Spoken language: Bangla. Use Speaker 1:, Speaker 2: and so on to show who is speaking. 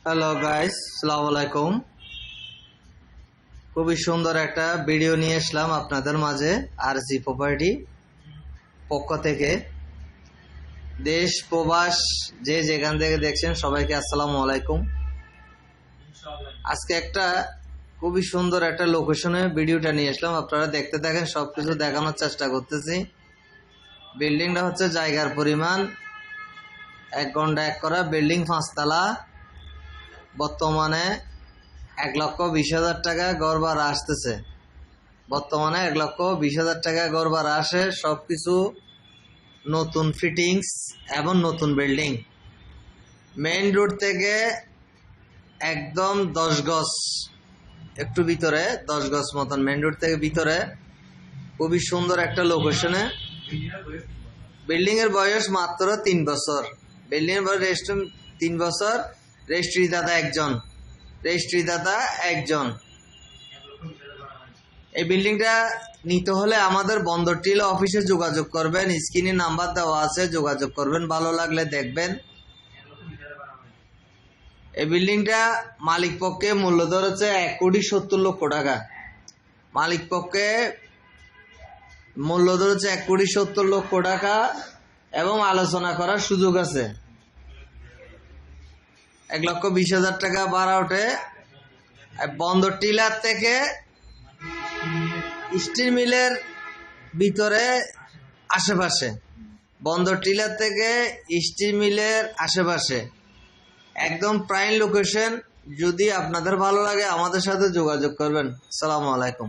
Speaker 1: হ্যালো গাইস, আসসালামু আলাইকুম। খুবই সুন্দর একটা ভিডিও নিয়ে আসলাম আপনাদের মাঝে আরজি প্রপার্টি পক্ষ থেকে। দেশ প্রবাস যে যেখান থেকে দেখছেন সবাইকে আসসালামু আলাইকুম। আজকে একটা খুবই সুন্দর একটা লোকেশনে ভিডিওটা নিয়ে আসলাম, আপনারা দেখতে থাকেন, সবকিছু দেখানোর চেষ্টা করতেছি। বিল্ডিংটা হচ্ছে জায়গার পরিমাণ 1 ঘন্টা 1 করা বিল্ডিং, 5 তলা। বর্তমানে 1,20,000 টাকা গড় ভাড়া আসতেছে। বর্তমানে 1,20,000 টাকা গড় ভাড়া আসে। সবকিছু নতুন ফিটিংস এবং নতুন বিল্ডিং। মেইন রোড থেকে একদম 10 গজ একটু ভিতরে, 10 গজ মতন মেইন রোড থেকে ভিতরে, খুবই সুন্দর একটা লোকেশনে। বিল্ডিং এর বয়স মাত্র 3 বছর। বিল্ডিং এর বয়স 3 বছর। রেজিস্ট্রি দাদা একজন। এই বিল্ডিংটা নিতে হলে আমাদের বন্দর টিল অফিসে যোগাযোগ করবেন। স্ক্রিনে নাম্বার দেওয়া আছে, যোগাযোগ করবেন। ভালো লাগলে দেখবেন। এই বিল্ডিংটা মালিক পক্ষে মূল্য ধরেছে 1,70,00,000 টাকা। মালিক পক্ষে মূল্য ধরেছে 1,70,00,000 টাকা এবং আলোচনা করার সুযোগ আছে। 1,20,000 টাকা ভাড়া ওঠে। বন্দর টিলার থেকে স্টিল মিলের ভিতরে আশেপাশে, বন্দর টিলার থেকে স্টিল মিলের আশেপাশে একদম প্রাইম লোকেশন। যদি আপনাদের ভালো লাগে আমাদের সাথে যোগাযোগ করবেন। আসসালামু আলাইকুম।